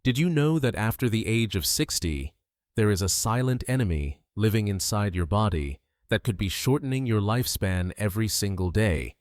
Did you know that after the age of 60, there is a silent enemy living inside your body that could be shortening your lifespan every single day?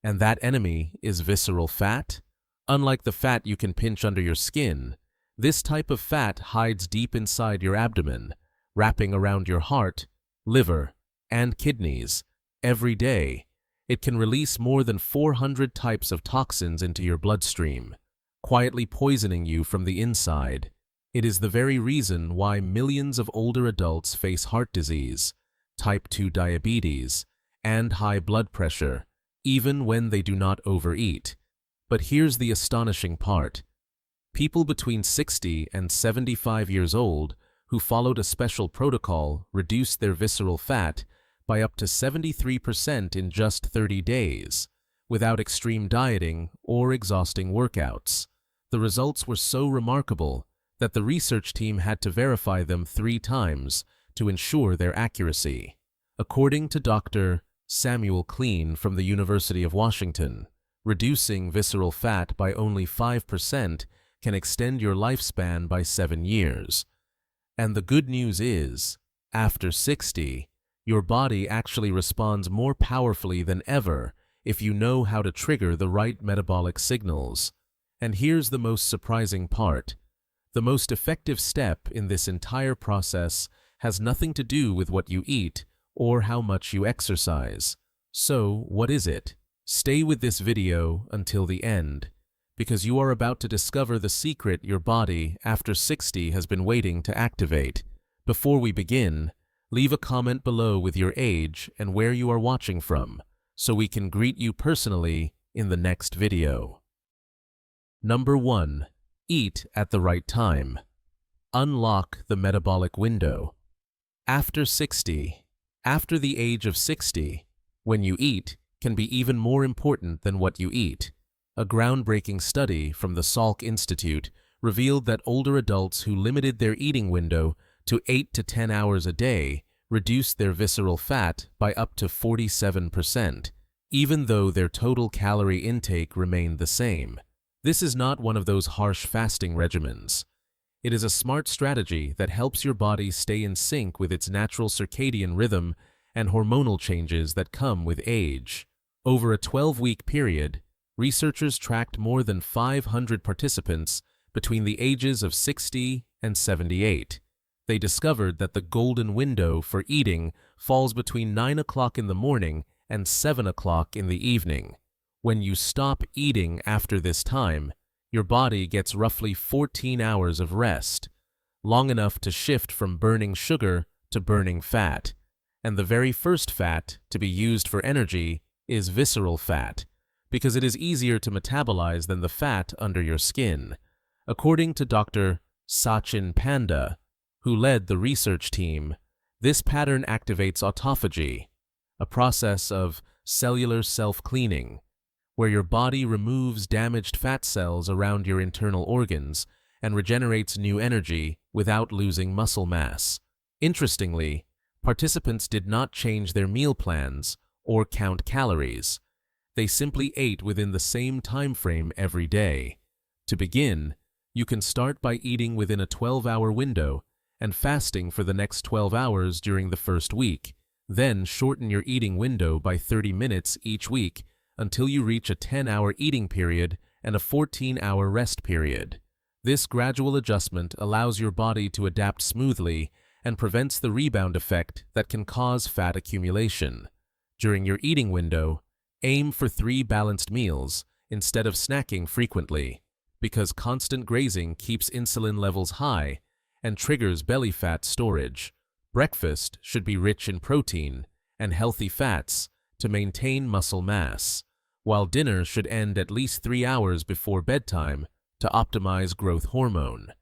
And that enemy is visceral fat. Unlike the fat you can pinch under your skin, this type of fat hides deep inside your abdomen, wrapping around your heart, liver, and kidneys. Every day, it can release more than 400 types of toxins into your bloodstream, quietly poisoning you from the inside. It is the very reason why millions of older adults face heart disease, type 2 diabetes, and high blood pressure, even when they do not overeat. But here's the astonishing part. People between 60 and 75 years old who followed a special protocol reduced their visceral fat by up to 73% in just 30 days, without extreme dieting or exhausting workouts. The results were so remarkable that the research team had to verify them 3 times to ensure their accuracy. According to Dr. Samuel Klein from the University of Washington, reducing visceral fat by only 5% can extend your lifespan by 7 years. And the good news is, after 60, your body actually responds more powerfully than ever if you know how to trigger the right metabolic signals. And here's the most surprising part. The most effective step in this entire process has nothing to do with what you eat or how much you exercise. So, what is it? Stay with this video until the end, because you are about to discover the secret your body after 60 has been waiting to activate. Before we begin, leave a comment below with your age and where you are watching from, so we can greet you personally in the next video. Number 1. Eat at the right time. Unlock the metabolic window. After 60, after the age of 60, when you eat can be even more important than what you eat. A groundbreaking study from the Salk Institute revealed that older adults who limited their eating window to 8 to 10 hours a day reduced their visceral fat by up to 47%, even though their total calorie intake remained the same. This is not one of those harsh fasting regimens. It is a smart strategy that helps your body stay in sync with its natural circadian rhythm and hormonal changes that come with age. Over a 12-week period, researchers tracked more than 500 participants between the ages of 60 and 78. They discovered that the golden window for eating falls between 9 o'clock in the morning and 7 o'clock in the evening. When you stop eating after this time, your body gets roughly 14 hours of rest, long enough to shift from burning sugar to burning fat. And the very first fat to be used for energy is visceral fat, because it is easier to metabolize than the fat under your skin. According to Dr. Sachin Panda, who led the research team, this pattern activates autophagy, a process of cellular self-cleaning, where your body removes damaged fat cells around your internal organs and regenerates new energy without losing muscle mass. Interestingly, participants did not change their meal plans or count calories. They simply ate within the same time frame every day. To begin, you can start by eating within a 12-hour window and fasting for the next 12 hours during the first week. Then shorten your eating window by 30 minutes each week until you reach a 10-hour eating period and a 14-hour rest period. This gradual adjustment allows your body to adapt smoothly and prevents the rebound effect that can cause fat accumulation. During your eating window, aim for 3 balanced meals instead of snacking frequently, because constant grazing keeps insulin levels high and triggers belly fat storage. Breakfast should be rich in protein and healthy fats to maintain muscle mass, while dinner should end at least 3 hours before bedtime to optimize growth hormone,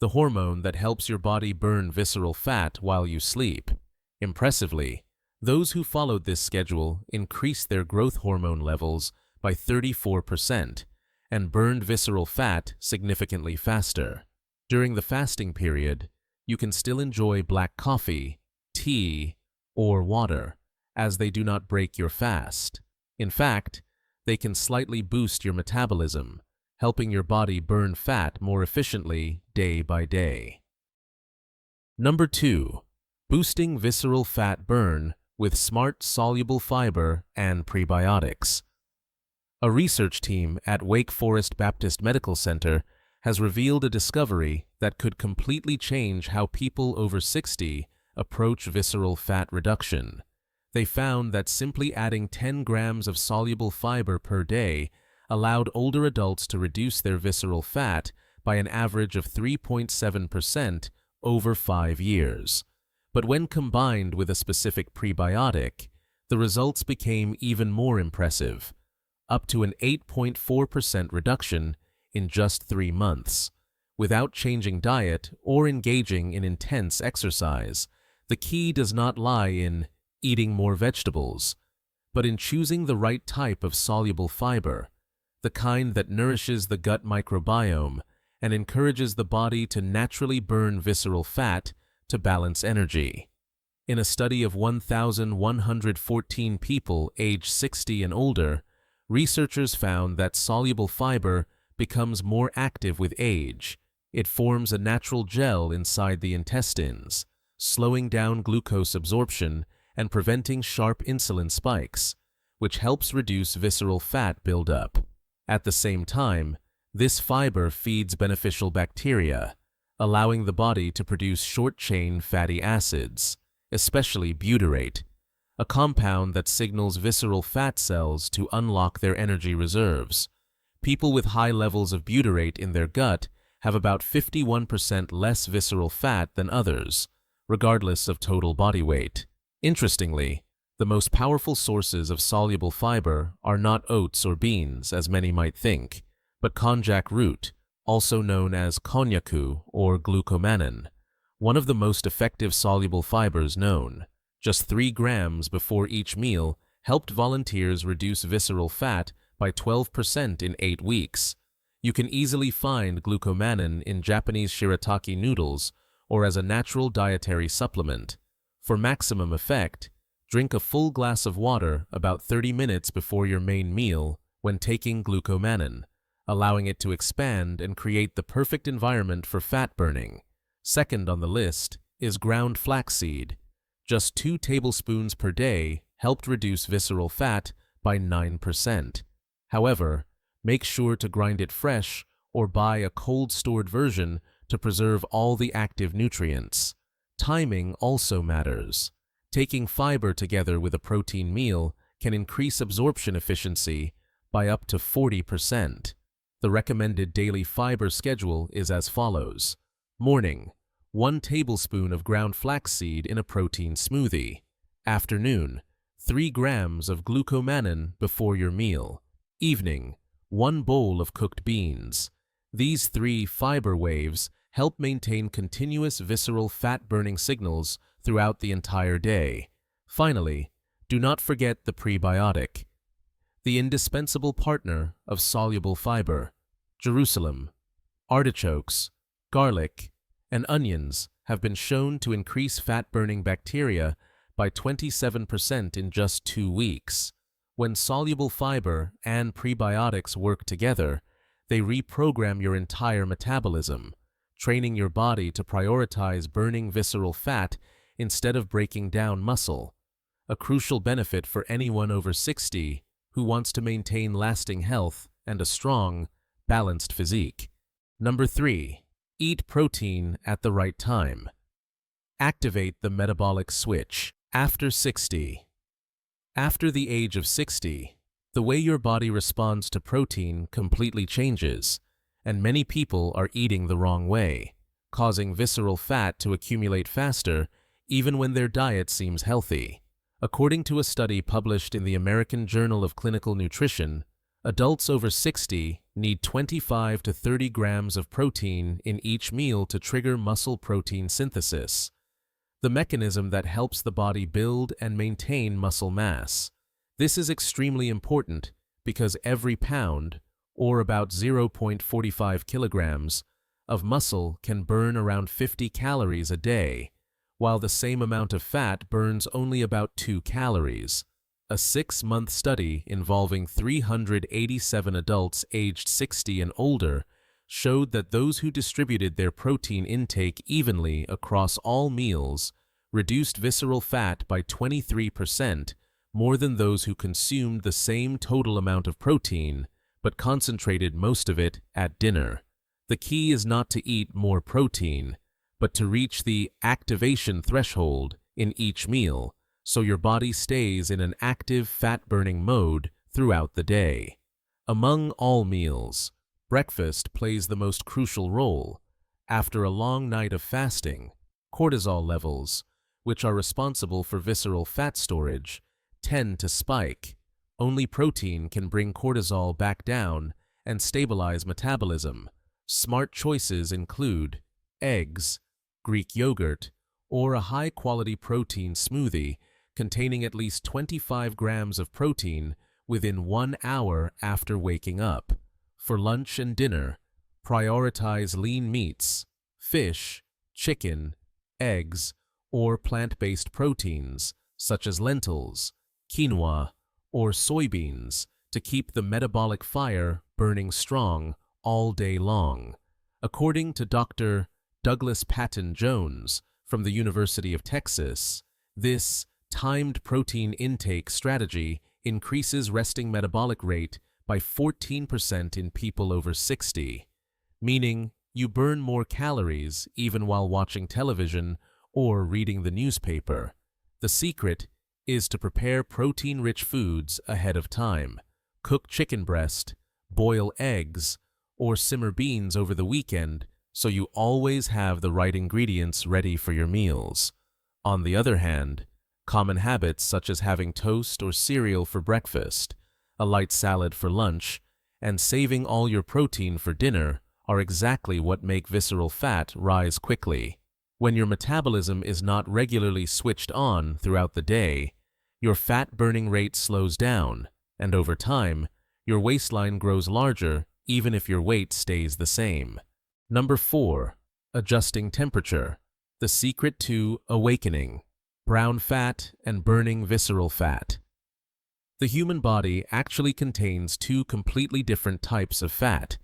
the hormone that helps your body burn visceral fat while you sleep. Impressively, those who followed this schedule increased their growth hormone levels by 34% and burned visceral fat significantly faster. During the fasting period, you can still enjoy black coffee, tea, or water, as they do not break your fast. In fact, they can slightly boost your metabolism, helping your body burn fat more efficiently day by day. Number 2. Boosting visceral fat burn with smart soluble fiber and prebiotics. A research team at Wake Forest Baptist Medical Center has revealed a discovery that could completely change how people over 60 approach visceral fat reduction. They found that simply adding 10 grams of soluble fiber per day allowed older adults to reduce their visceral fat by an average of 3.7% over 5 years. But when combined with a specific prebiotic, the results became even more impressive, up to an 8.4% reduction in just 3 months. Without changing diet or engaging in intense exercise, the key does not lie in eating more vegetables, but in choosing the right type of soluble fiber, the kind that nourishes the gut microbiome and encourages the body to naturally burn visceral fat to balance energy. In a study of 1,114 people aged 60 and older, researchers found that soluble fiber becomes more active with age. It forms a natural gel inside the intestines, slowing down glucose absorption and preventing sharp insulin spikes, which helps reduce visceral fat buildup. At the same time, this fiber feeds beneficial bacteria, allowing the body to produce short-chain fatty acids, especially butyrate, a compound that signals visceral fat cells to unlock their energy reserves. People with high levels of butyrate in their gut have about 51% less visceral fat than others, regardless of total body weight. Interestingly, the most powerful sources of soluble fiber are not oats or beans, as many might think, but konjac root, also known as konnyaku or glucomannan, one of the most effective soluble fibers known. Just 3 grams before each meal helped volunteers reduce visceral fat by 12% in 8 weeks. You can easily find glucomannan in Japanese shirataki noodles or as a natural dietary supplement. For maximum effect, drink a full glass of water about 30 minutes before your main meal when taking glucomannan, allowing it to expand and create the perfect environment for fat burning. Second on the list is ground flaxseed. Just 2 tablespoons per day helped reduce visceral fat by 9%. However, make sure to grind it fresh or buy a cold-stored version to preserve all the active nutrients. Timing also matters. Taking fiber together with a protein meal can increase absorption efficiency by up to 40%. The recommended daily fiber schedule is as follows. Morning, 1 tablespoon of ground flaxseed in a protein smoothie. Afternoon, 3 grams of glucomannan before your meal. Evening, 1 bowl of cooked beans. These 3 fiber waves help maintain continuous visceral fat-burning signals throughout the entire day. Finally, do not forget the prebiotic, the indispensable partner of soluble fiber. Jerusalem, artichokes, garlic, and onions have been shown to increase fat-burning bacteria by 27% in just 2 weeks. When soluble fiber and prebiotics work together, they reprogram your entire metabolism, training your body to prioritize burning visceral fat instead of breaking down muscle, a crucial benefit for anyone over 60 who wants to maintain lasting health and a strong, balanced physique. Number 3. Eat protein at the right time. Activate the metabolic switch after 60. After the age of 60, the way your body responds to protein completely changes, and many people are eating the wrong way, causing visceral fat to accumulate faster even when their diet seems healthy. According to a study published in the American Journal of Clinical Nutrition, adults over 60 need 25 to 30 grams of protein in each meal to trigger muscle protein synthesis, the mechanism that helps the body build and maintain muscle mass. This is extremely important because every pound, or about 0.45 kilograms, of muscle can burn around 50 calories a day, while the same amount of fat burns only about 2 calories. A 6-month study involving 387 adults aged 60 and older showed that those who distributed their protein intake evenly across all meals reduced visceral fat by 23%, more than those who consumed the same total amount of protein but concentrated most of it at dinner. The key is not to eat more protein, but to reach the activation threshold in each meal, so your body stays in an active fat-burning mode throughout the day. Among all meals, breakfast plays the most crucial role. After a long night of fasting, cortisol levels, which are responsible for visceral fat storage, tend to spike. Only protein can bring cortisol back down and stabilize metabolism. Smart choices include eggs, Greek yogurt, or a high-quality protein smoothie containing at least 25 grams of protein within 1 hour after waking up. For lunch and dinner, prioritize lean meats, fish, chicken, eggs, or plant-based proteins such as lentils, quinoa, or soybeans to keep the metabolic fire burning strong all day long. According to Dr. Douglas Patton Jones from the University of Texas, this timed protein intake strategy increases resting metabolic rate by 14% in people over 60, meaning you burn more calories even while watching television or reading the newspaper. The secret is to prepare protein-rich foods ahead of time. Cook chicken breast, boil eggs, or simmer beans over the weekend so you always have the right ingredients ready for your meals. On the other hand, common habits such as having toast or cereal for breakfast, a light salad for lunch, and saving all your protein for dinner are exactly what make visceral fat rise quickly. When your metabolism is not regularly switched on throughout the day, your fat burning rate slows down, and over time, your waistline grows larger even if your weight stays the same. Number 4. Adjusting temperature. The secret to awakening. Brown fat and burning visceral fat. The human body actually contains 2 completely different types of fat,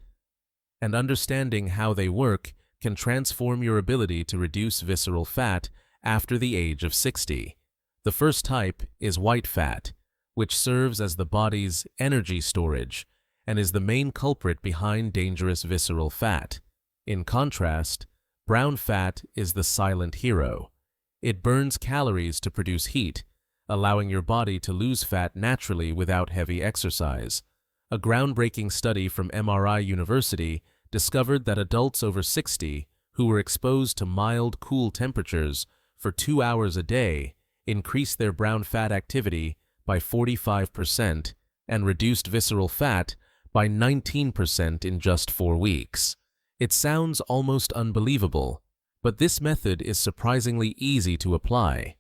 and understanding how they work can transform your ability to reduce visceral fat after the age of 60. The first type is white fat, which serves as the body's energy storage and is the main culprit behind dangerous visceral fat. In contrast, brown fat is the silent hero. It burns calories to produce heat, allowing your body to lose fat naturally without heavy exercise. A groundbreaking study from MRI University discovered that adults over 60 who were exposed to mild, cool temperatures for 2 hours a day increased their brown fat activity by 45% and reduced visceral fat by 19% in just 4 weeks. It sounds almost unbelievable, but this method is surprisingly easy to apply.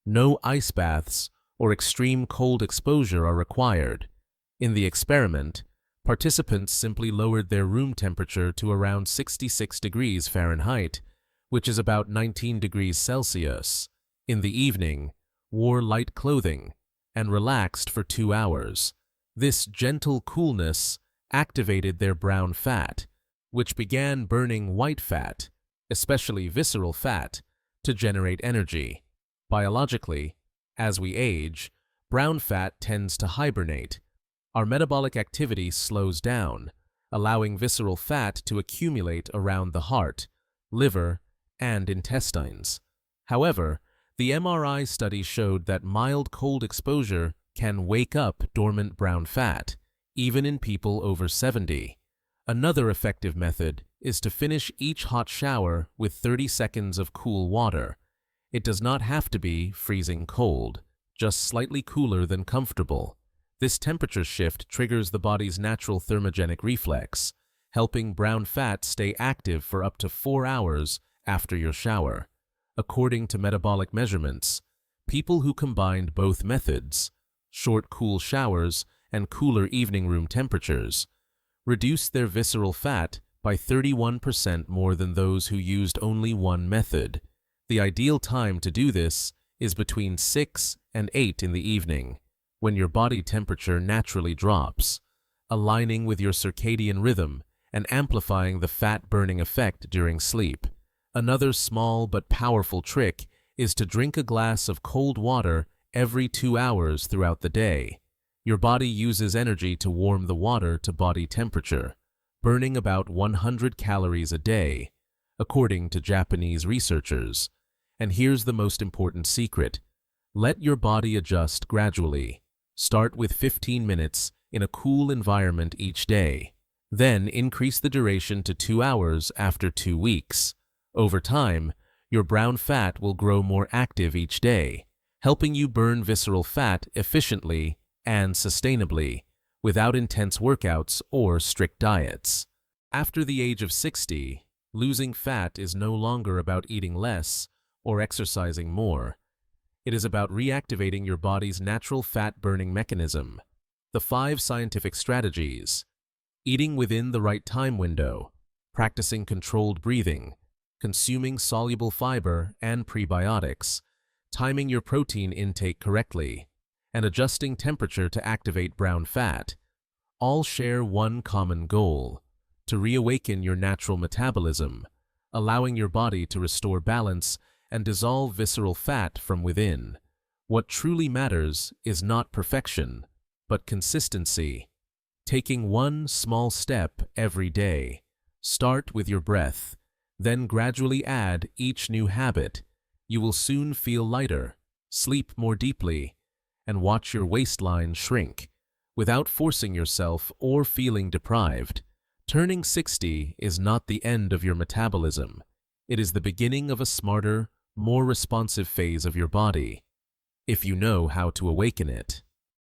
No ice baths or extreme cold exposure are required. In the experiment, participants simply lowered their room temperature to around 66 degrees Fahrenheit, which is about 19 degrees Celsius, in the evening, wore light clothing, and relaxed for 2 hours. This gentle coolness activated their brown fat, which began burning white fat, especially visceral fat, to generate energy. Biologically, as we age, brown fat tends to hibernate. Our metabolic activity slows down, allowing visceral fat to accumulate around the heart, liver, and intestines. However, the MRI study showed that mild cold exposure can wake up dormant brown fat, even in people over 70. Another effective method is to finish each hot shower with 30 seconds of cool water. It does not have to be freezing cold, just slightly cooler than comfortable. This temperature shift triggers the body's natural thermogenic reflex, helping brown fat stay active for up to 4 hours after your shower. According to metabolic measurements, people who combined both methods, short cool showers and cooler evening room temperatures, reduced their visceral fat by 31% more than those who used only one method. The ideal time to do this is between 6 and 8 in the evening. when your body temperature naturally drops, aligning with your circadian rhythm and amplifying the fat-burning effect during sleep. Another small but powerful trick is to drink a glass of cold water every 2 hours throughout the day. Your body uses energy to warm the water to body temperature, burning about 100 calories a day, according to Japanese researchers. And here's the most important secret. Let your body adjust gradually. Start with 15 minutes in a cool environment each day. Then increase the duration to 2 hours after 2 weeks. Over time, your brown fat will grow more active each day, helping you burn visceral fat efficiently and sustainably, without intense workouts or strict diets. After the age of 60, losing fat is no longer about eating less or exercising more. It is about reactivating your body's natural fat-burning mechanism. The 5 scientific strategies: eating within the right time window, practicing controlled breathing, consuming soluble fiber and prebiotics, timing your protein intake correctly, and adjusting temperature to activate brown fat, all share one common goal: to reawaken your natural metabolism, allowing your body to restore balance and dissolve visceral fat from within. What truly matters is not perfection, but consistency. Taking one small step every day. Start with your breath, then gradually add each new habit. You will soon feel lighter, sleep more deeply, and watch your waistline shrink, without forcing yourself or feeling deprived. Turning 60 is not the end of your metabolism. It is the beginning of a smarter, more responsive phase of your body, if you know how to awaken it.